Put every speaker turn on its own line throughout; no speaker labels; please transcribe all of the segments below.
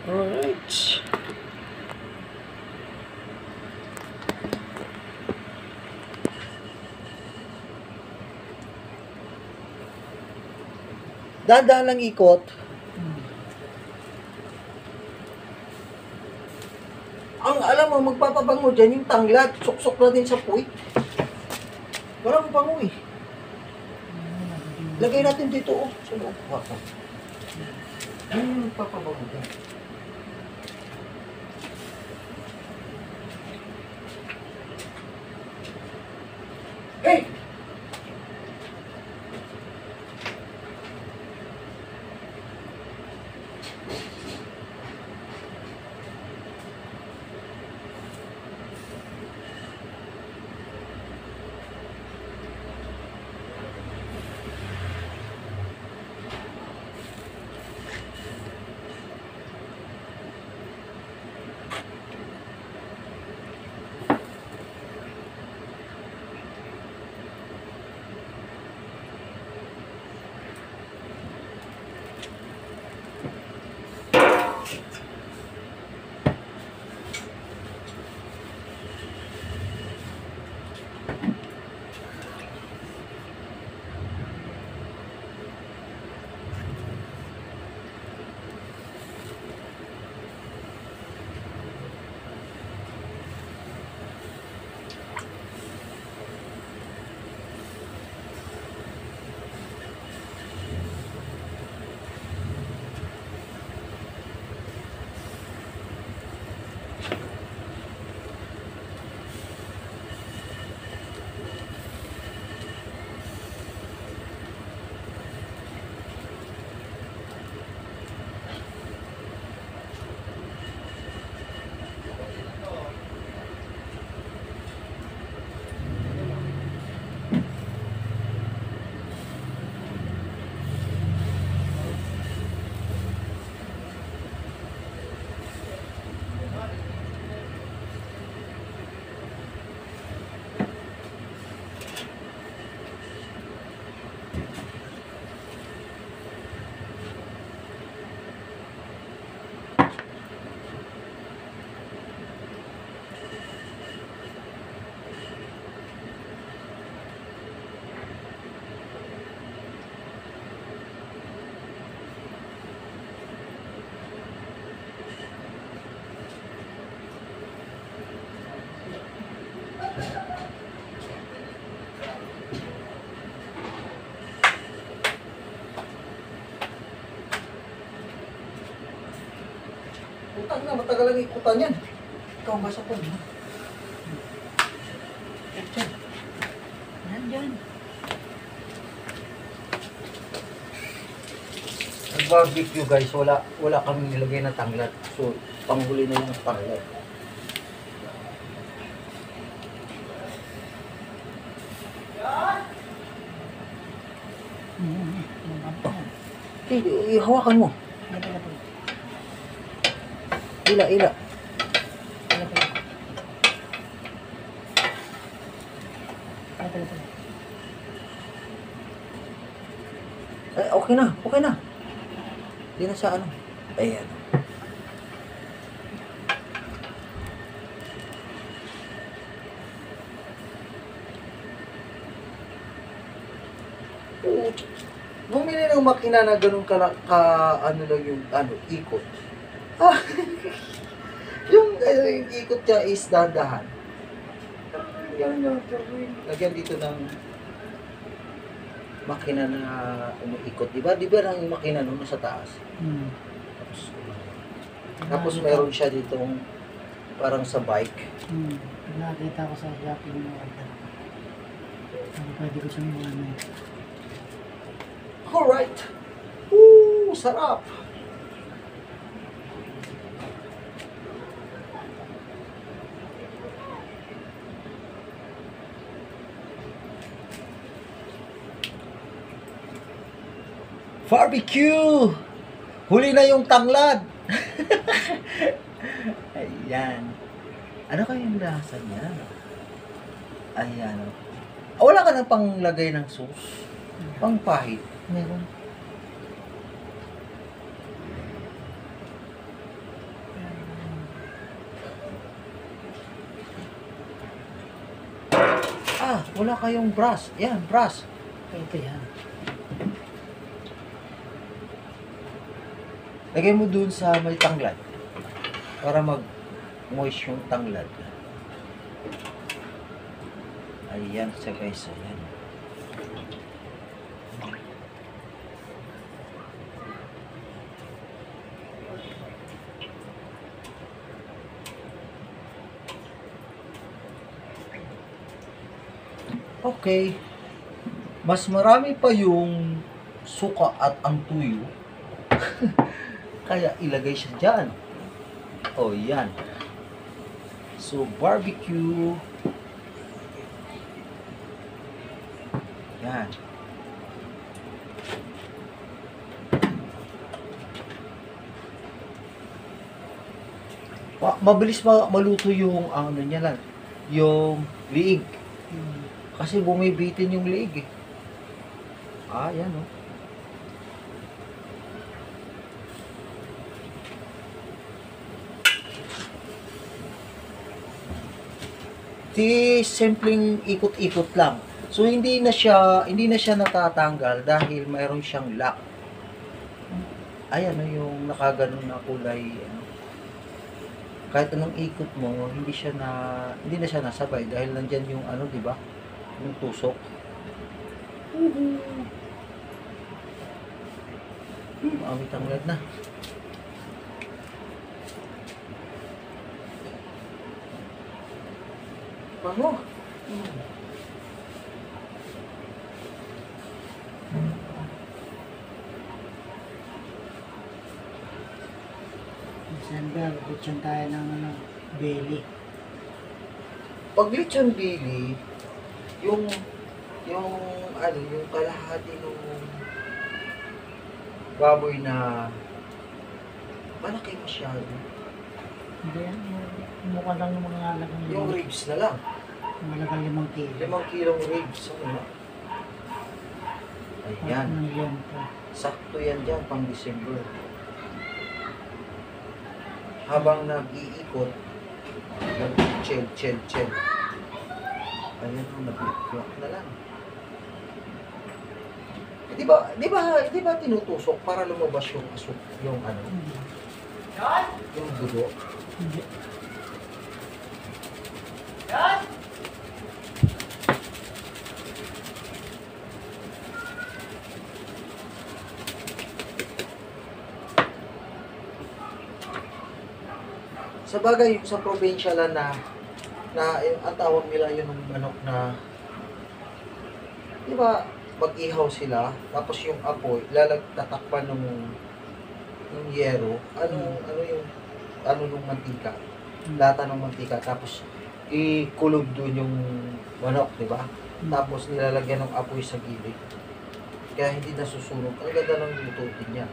Alright. Dahan-dahan lang ikot. Ang alam mo, magpapabango dyan yung tanglad. Suksok na din sa puwit. Walang bango eh. Lagay natin dito oh. Sa loob. Yan yung magpapabango dyan. Hey! Putang na, matagal lang ikutan yan. Ikaw ang basa po.
Nandyan.
Nag-barbecue guys, wala kami nilagay na tanglad. So, panghuli na yung tanglad. Hawakan mo. Ila. Okay na. Hindi na sa ano. Ayan. Bumili ng makina na ganun ano lang yung ikot. yung ikot niya is dahan-dahan. Lagyan dito ng makina na umiikot, di ba? Di ba ang makina nung nasa taas? Tapos meron siya ditong parang sa bike.
Nakita ko sa shopping mo. Pwede ko siyang mga
Alright. Woo! Sarap! Barbecue! Huli na yung tanglad! Yan. Ano kayong lasa niya? Ayan. Wala ka na panglagay ng sauce? Pangpahit?
Meron.
Wala kayong brush. Yan, brush.
Ito yan.
Lagay mo dun sa may tanglad. Para mag-moist yung tanglad. Ayan siya guys. Ayan. Okay. Mas marami pa yung suka at ang tuyo. Kaya ilagay siya dyan. Oh, yan. So, barbecue. Yan. Mabilis maluto yung ano niya lang. Yung liig. Kasi bumibitin yung liig eh. Yan oh. Simpleng ikot-ikot lang. So hindi na siya natatanggal dahil mayroon siyang lock. Ayan yung nakaganon na kulay ano. Kahit anong ikot mo, hindi na siya nasabay dahil nandiyan yung ano, 'di ba? Yung tusok. Awit ang lad na. Bango.
December, lechon tayo ng ano, belly.
Pag lechon belly, yung kalahati ng baboy na malaki masyado.
Hindi yan, mukha lang yung mga halagang
Yung ribs na lang.
halagang 5 kilo.
5 kilong ribs. Ano? Ayan.
Ng lento.
Sakto yan dyan pang December. Habang nag-iikot, nag-chill. Ayan, nag-iikot na lang. Di ba tinutusok para lumabas yung yung ano, yung dugo?
Hindi.
Sa bagay, sa probinsya lang na ang tawag nila yun ng manok na, di ba, mag-ihaw sila, tapos yung apoy, tatakpan ng yero, nung mantika, lata ng mantika, tapos ikulog doon yung manok, di ba? Tapos nilalagyan ng apoy sa gilid. Kaya hindi nasusunog. Ang ganda ng lutuin niya.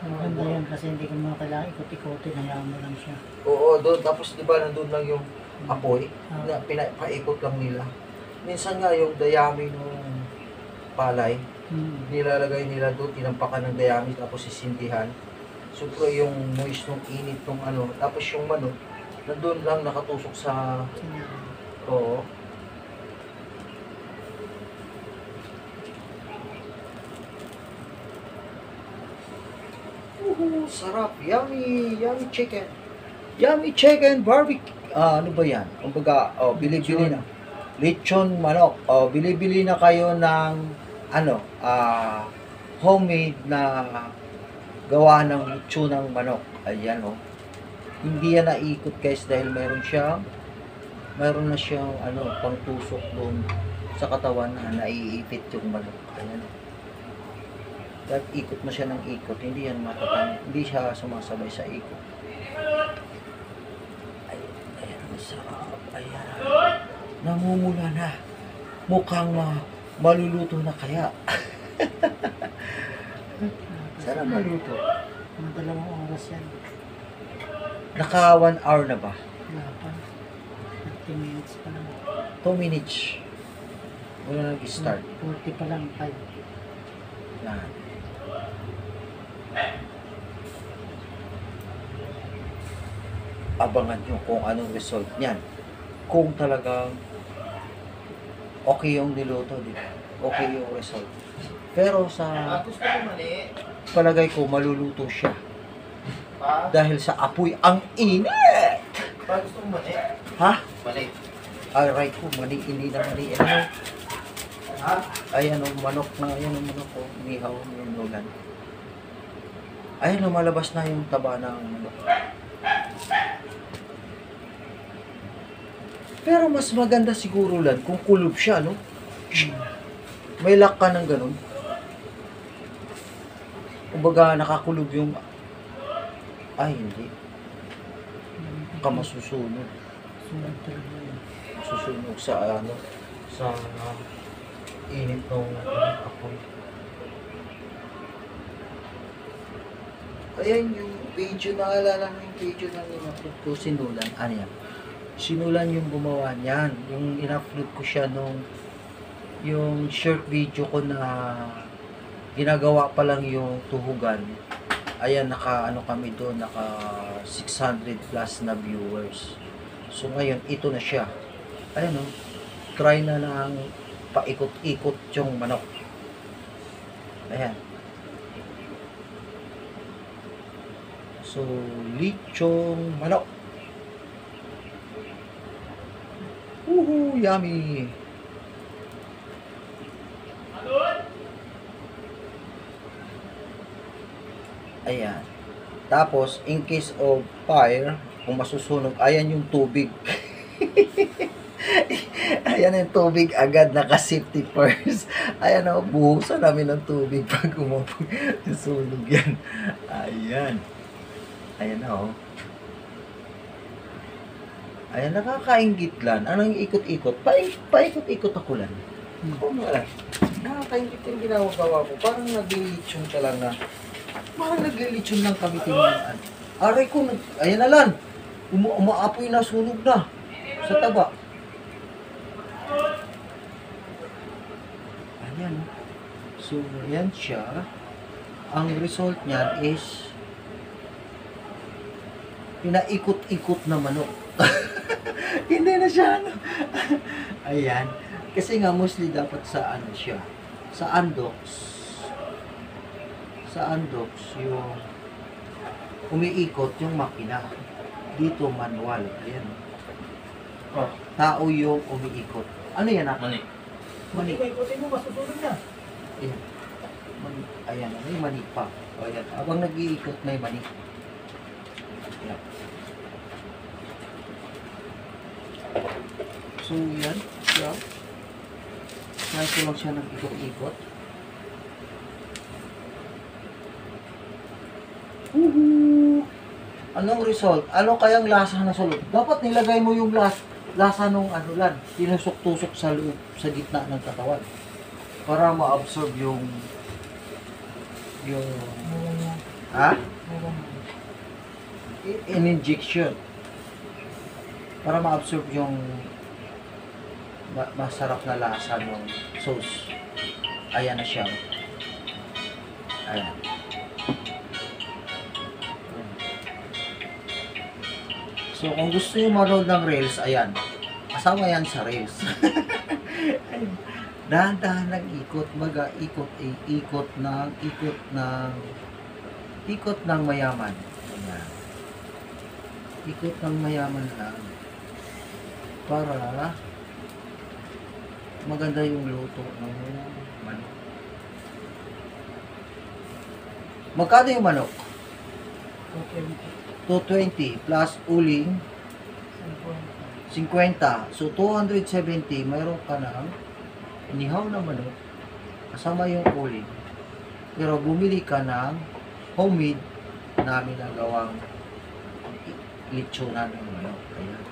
Maganda yan kasi hindi ko mga kailangan ikot-ikotin, hayaan mo lang siya.
Oo, doon. Tapos di ba nandun lang yung apoy, na pinaikot lang nila. Minsan nga yung dayami ng palay, nilalagay nila doon, tinampakan ng dayami, tapos sisindihan. Siyempre yung moist ng init ng ano, tapos yung manok, nandun lang nakatusok sa, oo. Sarap. Yummy chicken. Yummy chicken barbecue. Ano ba yan? Kumbaga, bili-bili na. Lechon manok. Bili-bili na kayo ng homemade na gawa ng lechon ng manok. Ayan Hindi yan naikot guys dahil mayroon na siyang pangtusok doon sa katawan na naiipit yung manok. Ayan Dahil ikot mo siya ng ikot, hindi siya sumasabay sa ikot. Ayan, masarap. Ayan. Namumula na. Mukhang maluluto na kaya. Sana maluto.
Mga 2 oras yan.
Naka 1 hour na ba?
Wala pa. 30 minutes pa lang.
2 minutes. Wala nag-start.
40 pa lang, 5.
Yan. Abangan nyo kung anong result niyan. Kung talagang okay yung niluto, di ba? Okay yung result. Pero sa
Gusto mo mali?
palagay ko, maluluto siya.
Pa?
Dahil sa apoy ang init.
Pa, gusto mo mali?
Ha?
Mali.
Aray ko, mani, hindi na mani. Ano?
Ha?
Ayan ang manok na, ayan ang manok ko. Nihaw yung nulan. Ayan, lumalabas na yung taba ng manok. Pero mas maganda siguro lang kung kulob siya, no? May lock ka ng ganun. Kumbaga, nakakulog yung... Ay, hindi. Baka masusunog.
Sunod talaga yun.
Masusunog sa ano, sa init ng apoy. Ayan yung video, naalala mo yung video na in-upload ko, sinulan. Ano yan? Sinulan yung gumawa niyan. Yung in-upload ko siya nung yung short video ko na ginagawa pa lang yung tuhugan. Ayan, naka ano kami doon, naka 600 plus na viewers. So ngayon, ito na siya. Ayan o, try na ng paikot-ikot yung manok. Ayan. So, lechong manok. Woohoo, yummy. Ayan. Tapos, in case of fire, kung masusunog, ayan yung tubig. Ayan yung tubig agad, naka-safety first. Ayan o, buhusan namin ng tubig pag sunog yan. Ayan. Ayan na o. Ayan, nakakaingit lang. Anong ikot-ikot? Paikot-ikot ako lang. Kung wala. Nakakaingit yung ginagawa ko. Parang naglilitsyon ka lang na. Parang naglilitsyon lang kami tingnan. Aray ko, ayan na lang. Umaapoy na, sunog na. Sa taba. Ayan. So, ayan siya. Ang result niyan is pinaikot-ikot na manok. Hindi na siya ano. Ayan. Kasi nga mostly dapat sa ano siya. Sa Andox. Sa Andox yung umiikot yung makina. Dito manual. Ayan. Oh, tao yung umiikot. Ano yan ah?
Mali.
Mani.
Ikutin mo, masusunod na.
Ayan. Mani. Ayan. May mani pa. O, ayan. Habang nag-iikot may mani. Ayan. So, yan. Siya. Kahit ko lang siya nag-ikot-ikot. Woohoo! Anong result? Ano kayang lasa na sulod? Dapat nilagay mo yung lasa nung ano lang. Tinusok-tusok sa loob, sa gitna ng katawan. Para ma-absorb yung
Meron na.
ha?
Meron na.
An injection. Para ma-absorb yung masarap na lasa ng sauce. Ayan na siya. Ayan. So, kung gusto nyo manood ng Reels, ayan. Kasama yan sa Reels. Dahan-dahan nag-ikot, ikot ng mayaman. Ayan. Ikot ng mayaman lang. Para maganda yung luto ng manok. Magkano yung manok?
Okay.
220 plus uling 50. So 270, mayroon ka ng inihaw na manok kasama yung uling. Pero bumili ka ng homemade namin na gawang litsunan ng manok. Ayan.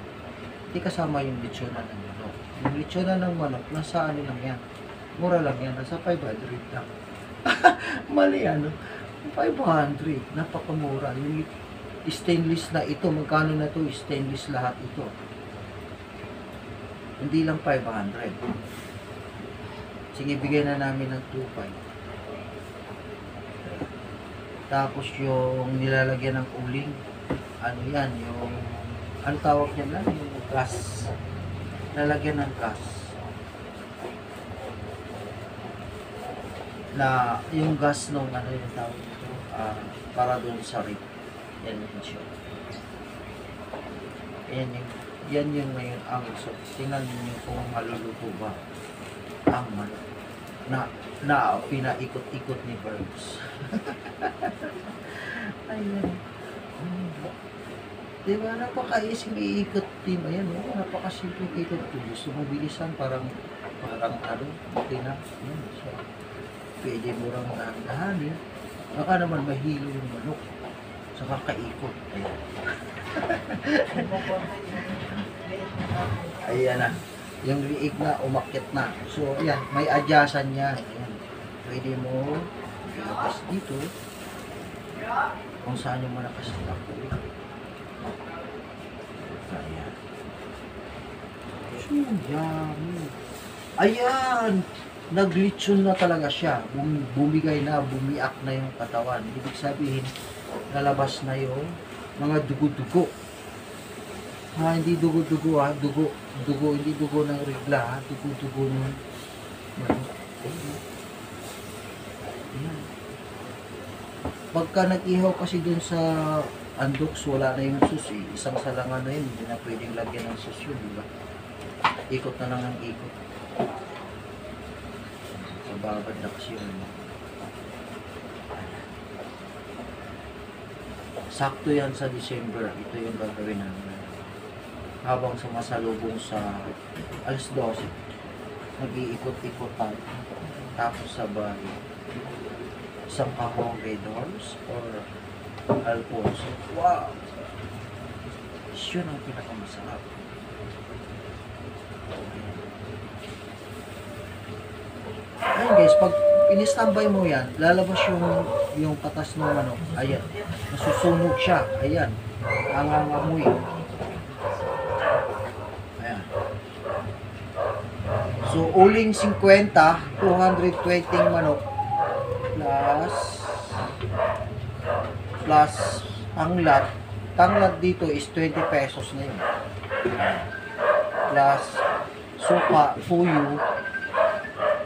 Hindi kasama yung litsunan ng manok. Yung litsunan ng manok, nasa ano lang yan. Mura lang yan. Nasa 500 lang. Mali ano. 500. Napakamura. Yung stainless na ito, magkano na to? Stainless lahat ito. Hindi lang 500. Sige, bigyan na namin ng 2.5. Tapos yung nilalagyan ng uling, ano yan, yung, ano tawag yan lang, yung gas. Lalagyan ng gas. Na, yung gas nung, ano yung tawag ito, para doon sa rib. Yan yung siya. Yan yung ngayon ang so, tingnan niyo kung maluluto ba ang manok na pinaikot-ikot ni Verbs. Ayan. Diba, napaka-easy iikot din. Ayan, oh, napaka-simple ikot. Kung gusto mo bilisan, parang ano, okay na. Ayan, so, pwede mo lang dahan-dahanin. Baka naman mahilo yung manok sa kakaikot. Ayan. Ayan na. Yung liig na, umakyat na. So, ayan, may adyasan yan. Ayan. Pwede mo ilapas dito kung saan yung malakas na ako. Ayan. So, yummy. Ayan! Naglitsyon na talaga siya. Bumigay na, bumiak na yung katawan. Ibig sabihin, lalabas na yung mga dugo-dugo. Hindi dugo-dugo dugo. Dugo, hindi dugo ng regla ha. Dugo-dugo ng manok. Ayan. Pagka nag-ihaw kasi dun sa andoks, wala na yung sus eh. Isang salangan na yun, hindi na pwedeng lagyan ng sus yun, diba? Ikot na lang ang ikot. Babad na kasi yun. Sakto yan sa December. Ito yung gagawin namin. Habang sumasalubong sa alas 12, nag-iikot-ikot tayo. Tapos sabay, isang kahong Redors or Alfonso. Wow! Yun ang pinakamasarap. Ayan guys, pag in-standby mo yan, lalabas yung patas ng manok. Ayan. Nasusunog siya. Ayan. Nangangamoy. Ayan. So, uling 50, 220 manok plus tanglat. Tanglat dito is 20 pesos na yun. Plus suka, puyo,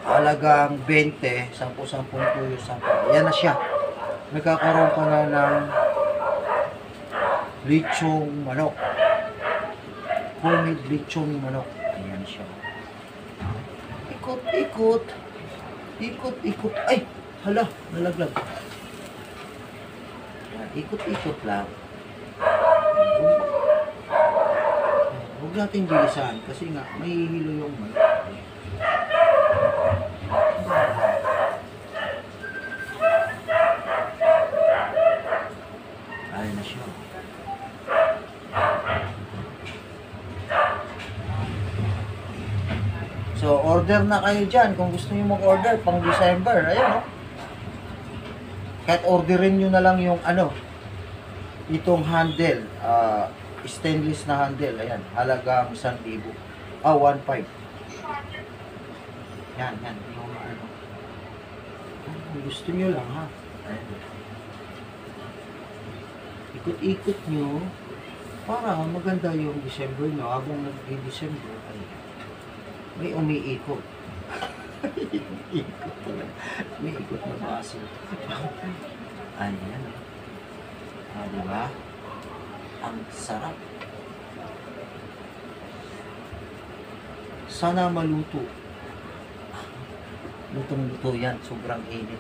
halagang 20, 10 puyo, 10. Ayan na siya. Nagkakaroon ka na ng lechong manok. Homemade lechong manok. Ayan siya. Ikot-ikot. Ikot-ikot. Ay! Hala, nalaglag. Ikot-ikot lang. Huwag natin bilisan kasi nga may hilo yung manok. Ayan na siya. So, order na kayo dyan kung gusto niyo mag-order pang December. Ayan, oh. Kahit orderin nyo na lang yung itong handle. Stainless na handle. Ayan, halagang 1,000. 1,500. Yan. Yung gusto nyo lang, ha. Ayan. Ikot-ikot nyo para maganda yung December nyo. Habang nag-December, may umiikot. May ikot na baso. Ayan. Diba? Ang sarap. Sana maluto. Lutong-luto yan. Sobrang init.